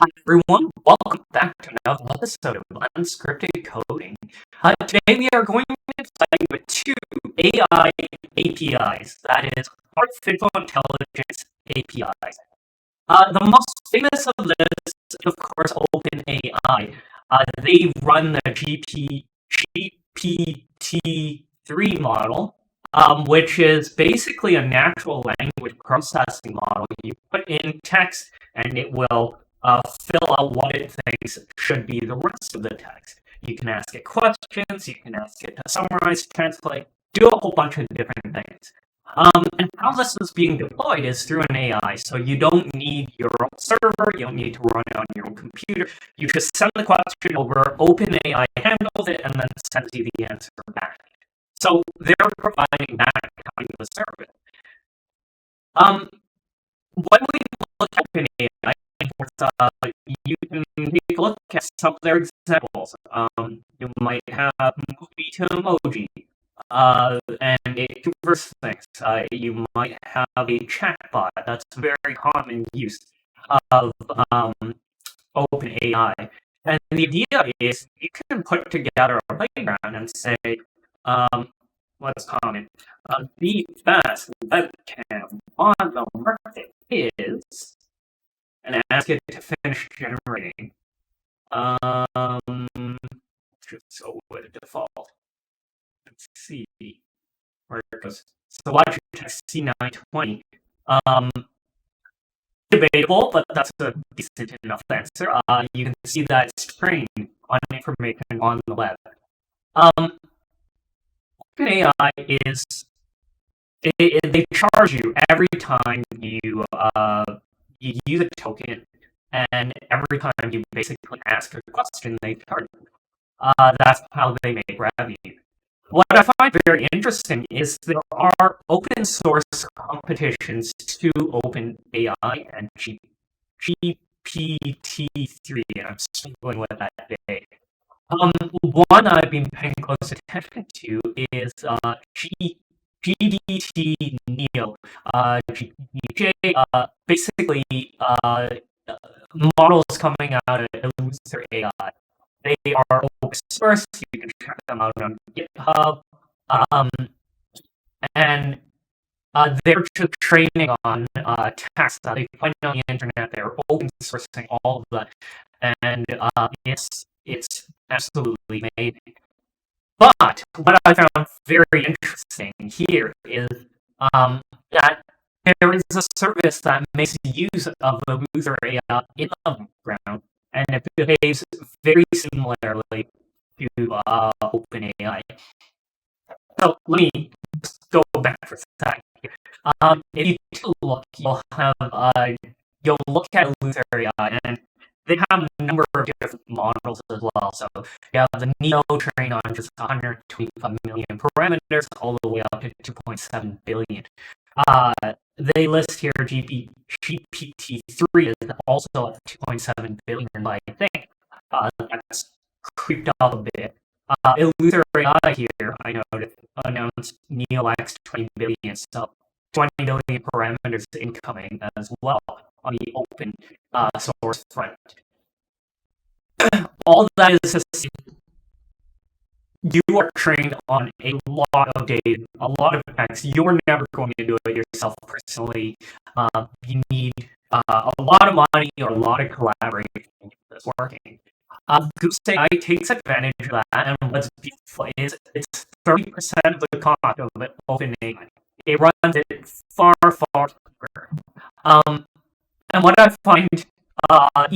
Hi everyone, welcome back to another episode of Unscripted Coding. Today we are going to be playing with two AI APIs, that is, Artificial Intelligence APIs. The most famous of this is, of course, OpenAI. They run the GPT-3 model, which is basically a natural language processing model. You put in text and it will fill out what it thinks should be the rest of the text. You can ask it questions, you can ask it to summarize, translate, do a whole bunch of different things. And how this is being deployed is through an AI, so you don't need your own server, you don't need to run it on your own computer. You just send the question over, OpenAI handles it, and then sends you the answer back. So they're providing that kind of a service. When we look at OpenAI, you can take a look at some of their examples. You might have movie to emoji, and it converts things. You might have a chatbot. That's a very common use of OpenAI. And the idea is you can put together a playground and say, what's common? The best webcam on the market is, and ask it to finish generating. Just go with the default. Let's see where it goes. So Logitech C920. Debatable, but that's a decent enough answer. You can see that it's trained on information on the web. OpenAI is they charge you every time you use a token, and every time you basically ask a question, they charge you. That's how they make revenue. What I find very interesting is there are open source competitions to OpenAI and GPT-3, and I'm struggling with that today. One I've been paying close attention to is GPT-Neo, GPT-J, basically models coming out of Illustrator AI. They are open source. You can check them out on GitHub, and they're just training on text that they find on the internet. They're open sourcing all of that, and it's absolutely amazing. But what I found very interesting here is that there is a service that makes use of the user AI in the background, and it behaves very similarly to OpenAI. So let me just go back for a second. If you take a look, you'll look at Illustrator AI, and they have a number of different models as well. So you have the Neo trained on just 125 million parameters, all the way up to 2.7 billion. They list here GPT-3 is also at 2.7 billion, but I think that's creeped up a bit. Illustrator AI here, I noticed, announced Neo X 20 billion, so 20 billion parameters incoming as well on the open source front. All that is to say, you are trained on a lot of data, a lot of text. You're never going to do it yourself personally. You need a lot of money or a lot of collaboration to get this working. Goose.ai takes advantage of that, and what's beautiful is it's 30% of the cost of it OpenAI. It runs it far, far quicker. And what I find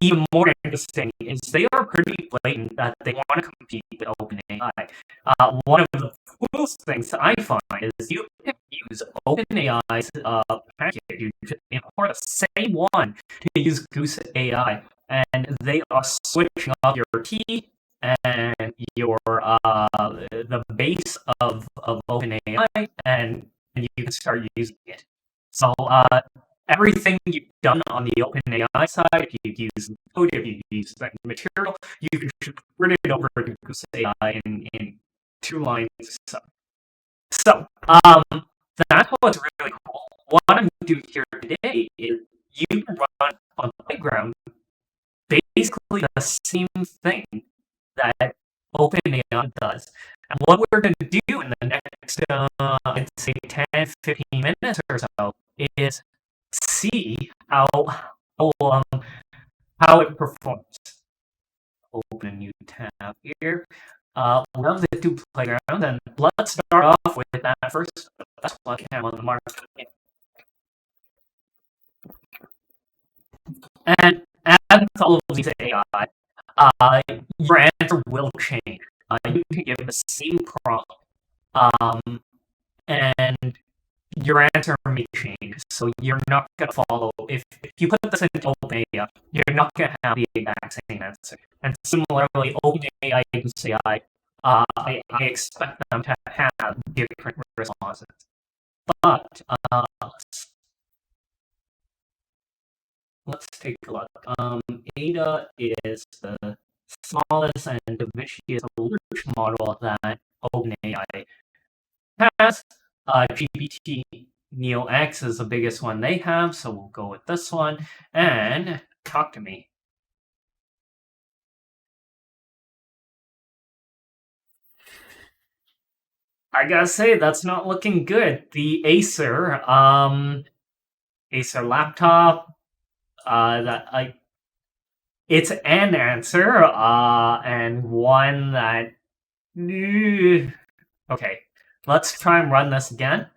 even more interesting is they are pretty blatant that they want to compete with OpenAI. One of the coolest things I find is you can use OpenAI's package. You can import the same one to use Goose.ai, and they are switching up your key and your the base of OpenAI, and you can start using it. So everything you've done on the OpenAI side, if you use code, if you use that material, you can just bring it over to Goose.ai in 2 lines. So that's what's really cool. What I'm doing here today is you can run on Playground basically the same thing that OpenAI does. And what we're going to do in the next, I'd say 10, 15 minutes or so is see how, um, how it performs. Open a new tab here. One of the two playgrounds, and let's start off with that first. That's what I have on the market. And as with all of these AI, your answer will change. You can give the same prompt, um, and your answer may change. So you're not going to follow. If you put this into OpenAI, you're not going to have the exact same answer. And similarly, OpenAI and Goose.ai, I expect them to have different responses. But let's take a look. Ada is the smallest and DaVinci is a large model that OpenAI has. GPT-Neo X is the biggest one they have, so we'll go with this one. And talk to me. I gotta say, that's not looking good. The Acer laptop, it's an answer, and one that, okay, let's try and run this again.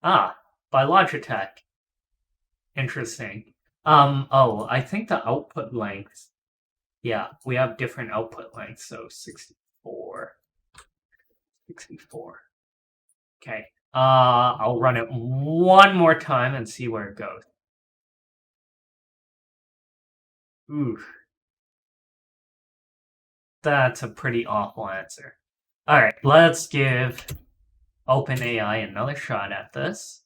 By Logitech. Interesting. Oh, I think the output length. Yeah, we have different output lengths, so 64. 64. Okay. I'll run it one more time and see where it goes. Ooh. That's a pretty awful answer. Alright, let's give OpenAI another shot at this.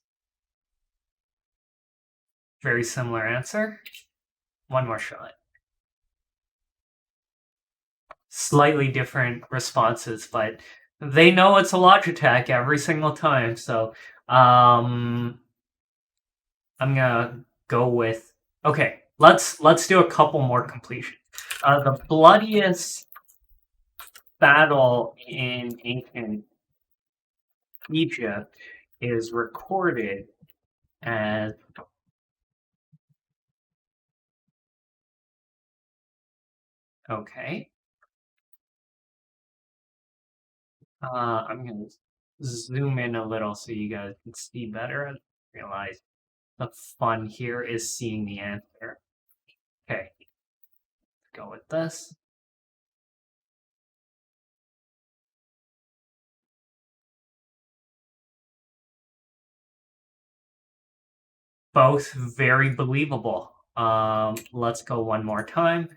Very similar answer. One more shot. Slightly different responses, but they know it's a Logitech every single time. So I'm gonna go with, okay. Let's do a couple more completions. The bloodiest battle in ancient Egypt is recorded as, okay. I'm gonna zoom in a little so you guys can see better. I realize the fun here is seeing the answer. Okay, go with this. Both very believable. Let's go one more time.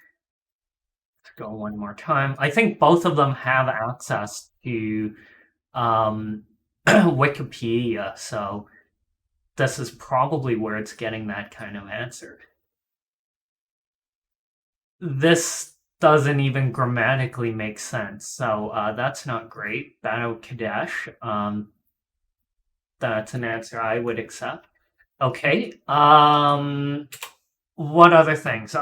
I think both of them have access to Wikipedia, so this is probably where it's getting that kind of answer. This doesn't even grammatically make sense, so that's not great. Banu Kadesh, that's an answer I would accept. Okay, what other things?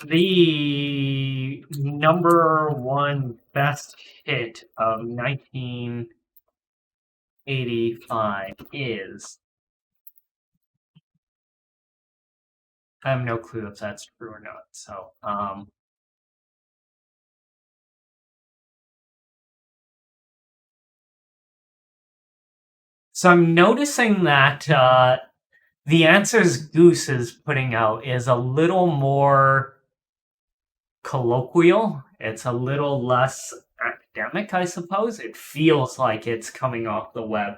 The number one best hit of 1985 is. I have no clue if that's true or not. So, I'm noticing that the answers Goose is putting out is a little more colloquial. It's a little less academic, I suppose. It feels like it's coming off the web.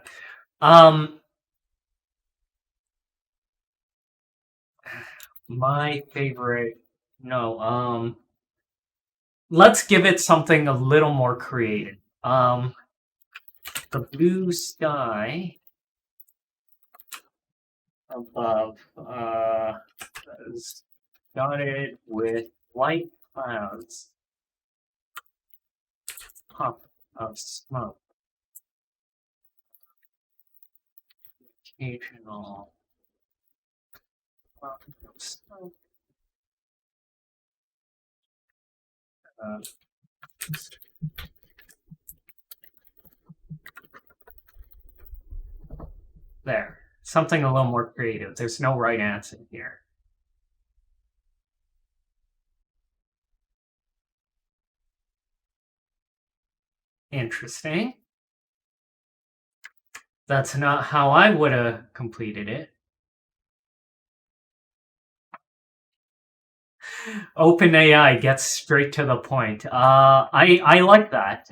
My favorite, no, let's give it something a little more creative. The blue sky above is dotted with white clouds, puff of smoke, occasional puff of smoke. Uh, there. Something a little more creative. There's no right answer here. Interesting. That's not how I would have completed it. OpenAI gets straight to the point. I like that.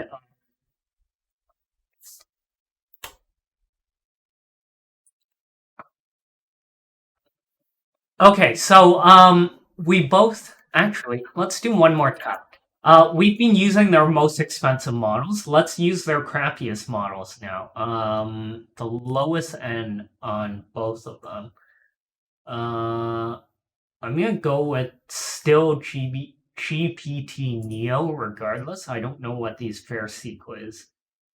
Okay, so we both actually let's do one more time. We've been using their most expensive models. Let's use their crappiest models now. The lowest end on both of them. I'm gonna go with still GPT Neo regardless. I don't know what these fair sequel is.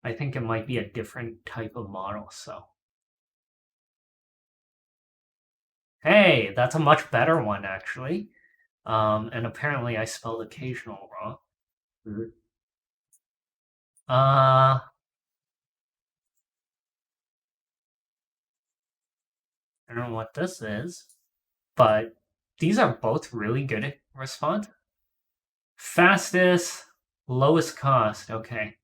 I think it might be a different type of model, so. Hey, that's a much better one actually. And apparently I spelled occasional wrong. I don't know what this is, but these are both really good at response. Fastest, lowest cost. Okay.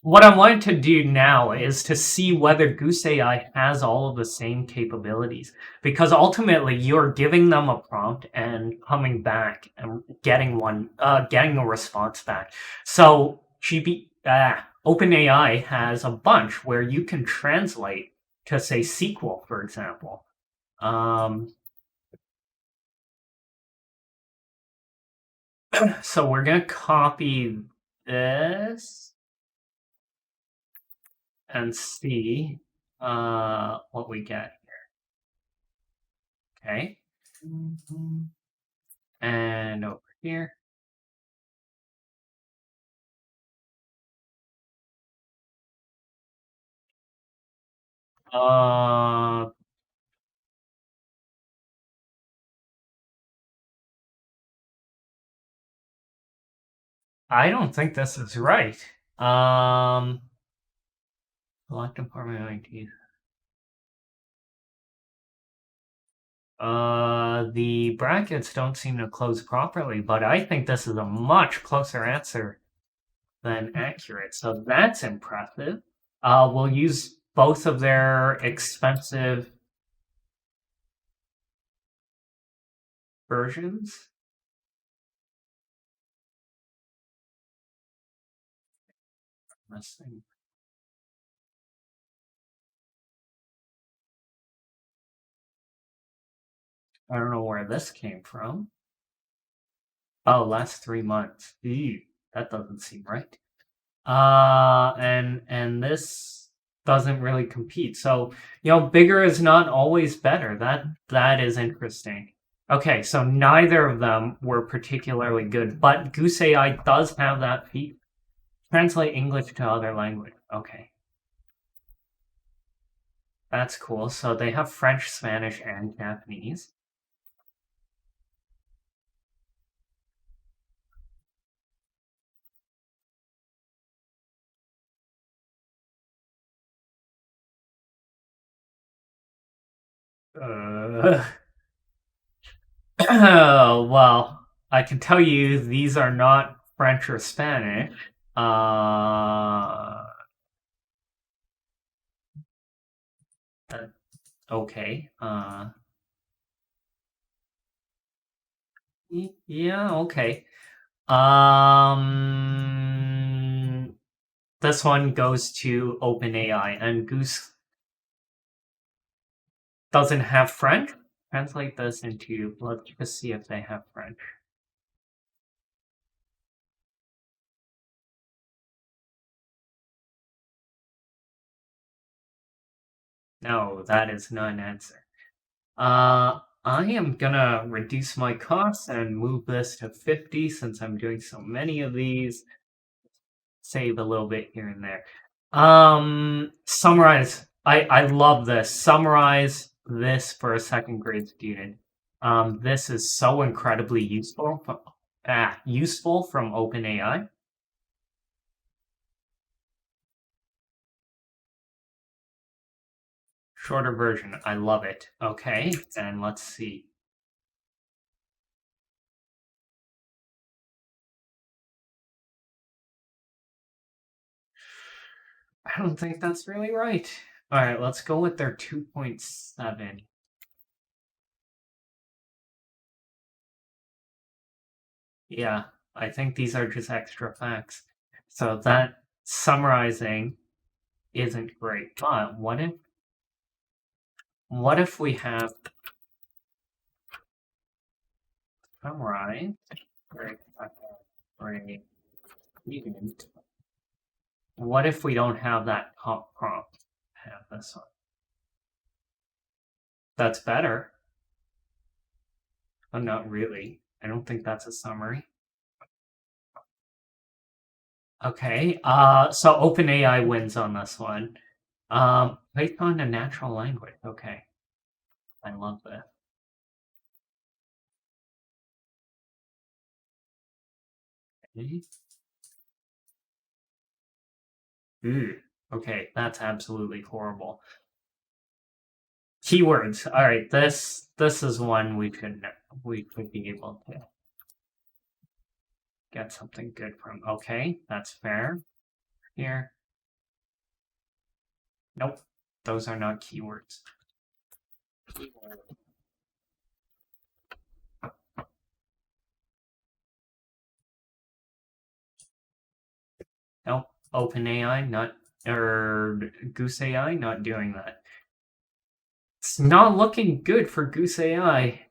What I want to do now is to see whether Goose.ai has all of the same capabilities. Because ultimately, you're giving them a prompt and coming back and getting a response back. So OpenAI has a bunch where you can translate to say SQL, for example. So we're gonna copy this and see what we get. Okay. And over here. Uh, I don't think this is right. Select department ID. The brackets don't seem to close properly, but I think this is a much closer answer than accurate. So that's impressive. We'll use both of their expensive versions. This thing. I don't know where this came from. Oh, last 3 months. Ew, that doesn't seem right. And this doesn't really compete. So, bigger is not always better. That is interesting. Okay, so neither of them were particularly good, but Goose AI does have that feat. Translate English to other language. Okay. That's cool. So they have French, Spanish, and Japanese. Uh, well, I can tell you these are not French or Spanish. Uh, okay. Yeah, okay. This one goes to OpenAI, and Goose doesn't have French. Translate this into, let's just see if they have French. No, that is not an answer. I am gonna reduce my costs and move this to 50 since I'm doing so many of these. Save a little bit here and there. Summarize. I love this. Summarize this for a second grade student. This is so incredibly useful. Useful from OpenAI. Shorter version. I love it. Okay, and let's see. I don't think that's really right. All right, let's go with their 2.7. Yeah, I think these are just extra facts. So that summarizing isn't great. But what if we have summarized gradient? What if we don't have that top prompt? Have this one. That's better. Oh, not really. I don't think that's a summary. Okay. So OpenAI wins on this one. Based on a natural language. Okay. I love that. Okay. Ooh. Okay, that's absolutely horrible. Keywords. All right, this is one we could be able to get something good from. Okay, that's fair. Here. Nope. Those are not keywords. Nope. OpenAI not or Goose.ai not doing that. It's not looking good for Goose.ai.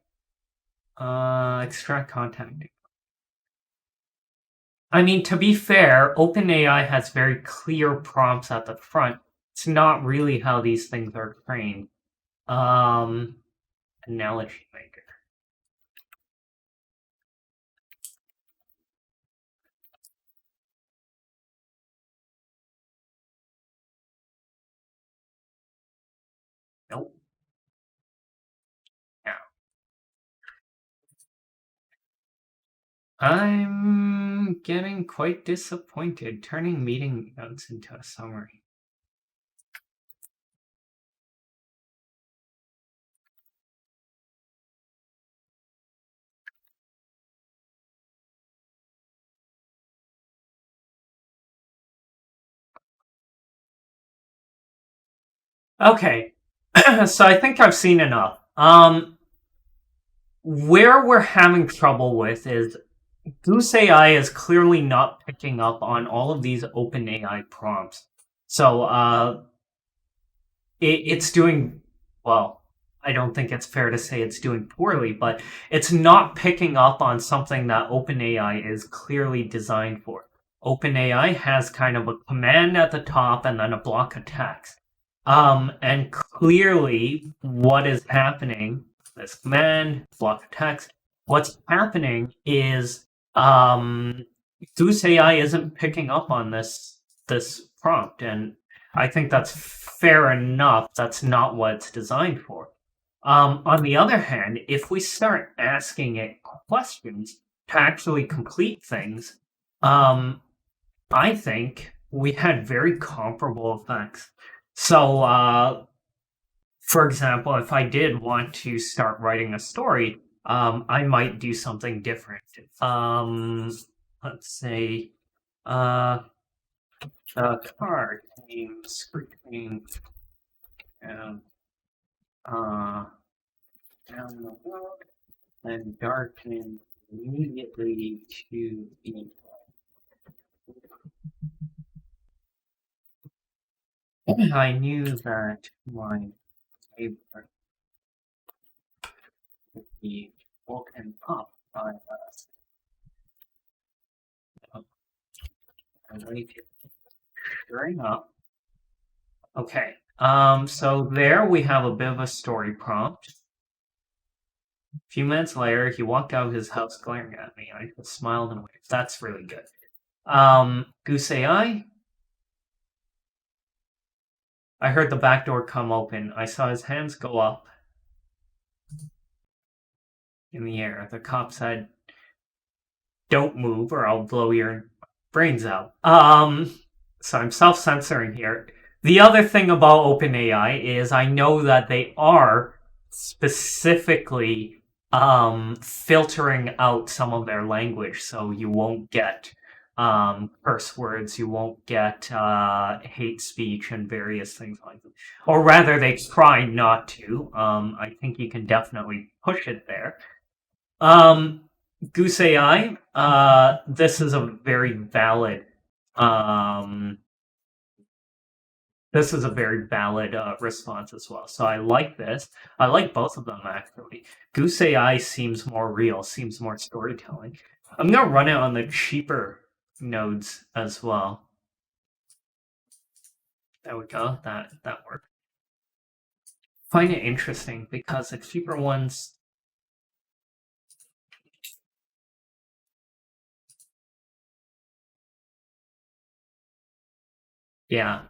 Extract content. I mean, to be fair, OpenAI has very clear prompts at the front. It's not really how these things are trained. Analogy maker. Nope. Yeah. I'm getting quite disappointed turning meeting notes into a summary. Okay. So I think I've seen enough. Where we're having trouble with is Goose AI is clearly not picking up on all of these OpenAI prompts. So it's doing well. I don't think it's fair to say it's doing poorly, but it's not picking up on something that OpenAI is clearly designed for. OpenAI has kind of a command at the top and then a block of text. And clearly, what is happening, this command, block of text, what's happening is Goose AI isn't picking up on this prompt, and I think that's fair enough. That's not what it's designed for. On the other hand, if we start asking it questions to actually complete things, I think we had very comparable effects. So, for example, if I did want to start writing a story, I might do something different. Let's say, uh, a car came screaming down, uh, down the road and darkened immediately to the. I knew that my neighbor would be woken up by us. I waited. Sure enough. Okay. So there we have a bit of a story prompt. A few minutes later, he walked out of his house glaring at me. I just smiled and waved. That's really good. Goose AI. I heard the back door come open. I saw his hands go up. in the air. The cop said, "Don't move or I'll blow your brains out." So I'm self-censoring here. The other thing about OpenAI is I know that they are specifically filtering out some of their language, so you won't get curse words, you won't get hate speech and various things like that. Or rather, they try not to. I think you can definitely push it there. Goose.ai, this is a very valid um, response as well. So I like this. I like both of them actually. Goose AI seems more real, seems more storytelling. I'm gonna run it on the cheaper nodes as well. There we go. That worked. Find it interesting because the cheaper ones. Yeah.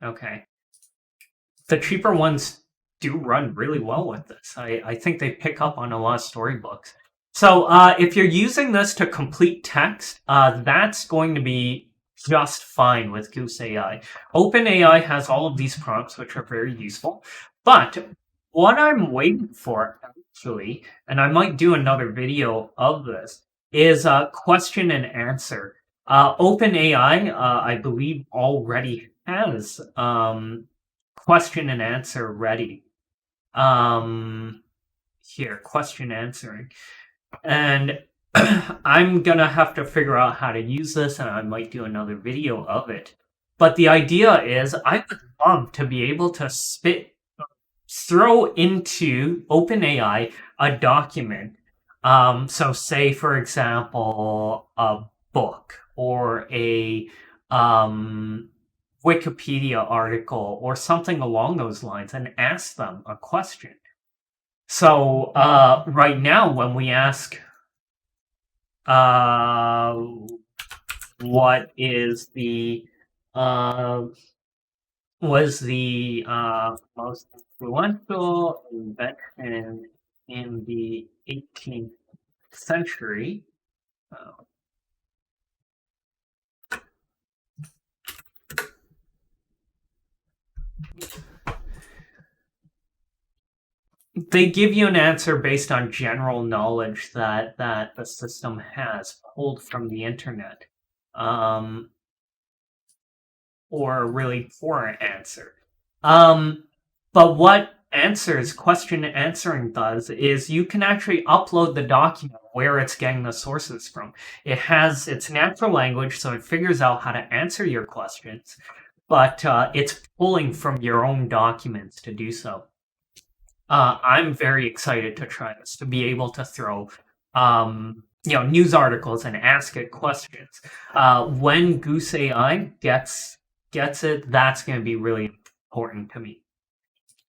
Okay. The cheaper ones do run really well with this. I think they pick up on a lot of storybooks. So if you're using this to complete text, that's going to be just fine with Goose AI. OpenAI has all of these prompts, which are very useful. But what I'm waiting for, actually, and I might do another video of this, is question and answer. OpenAI, I believe, already has question and answer ready. Here, question answering. And I'm gonna have to figure out how to use this, and I might do another video of it. But the idea is I would love to be able to throw into OpenAI a document. So say, for example, a book or a Wikipedia article or something along those lines and ask them a question. So right now, when we ask, what is the was the most influential invention in the 18th century? They give you an answer based on general knowledge that the system has pulled from the internet, or a really poor answer. But what question answering does is you can actually upload the document where it's getting the sources from. It has its natural language, so it figures out how to answer your questions, but it's pulling from your own documents to do so. I'm very excited to try this, to be able to throw news articles and ask it questions. When Goose AI gets it, that's going to be really important to me.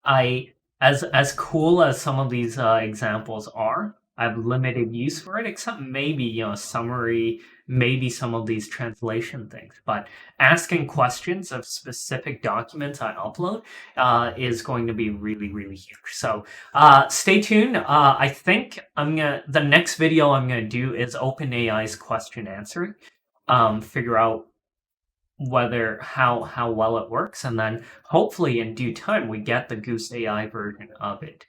As cool as some of these examples are, I have limited use for it, except maybe summary, maybe some of these translation things. But asking questions of specific documents I upload is going to be really, really huge. So stay tuned. I think the next video I'm gonna do is OpenAI's question answering. Figure out how well it works, and then hopefully in due time we get the Goose AI version of it.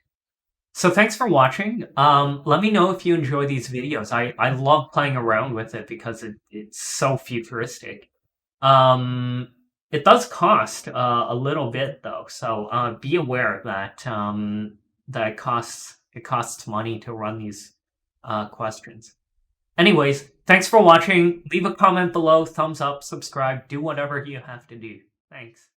So thanks for watching. Let me know if you enjoy these videos. I love playing around with it because it's so futuristic. It does cost a little bit though, so be aware that that it costs money to run these questions. Anyways, thanks for watching. Leave a comment below, thumbs up, subscribe, do whatever you have to do. Thanks.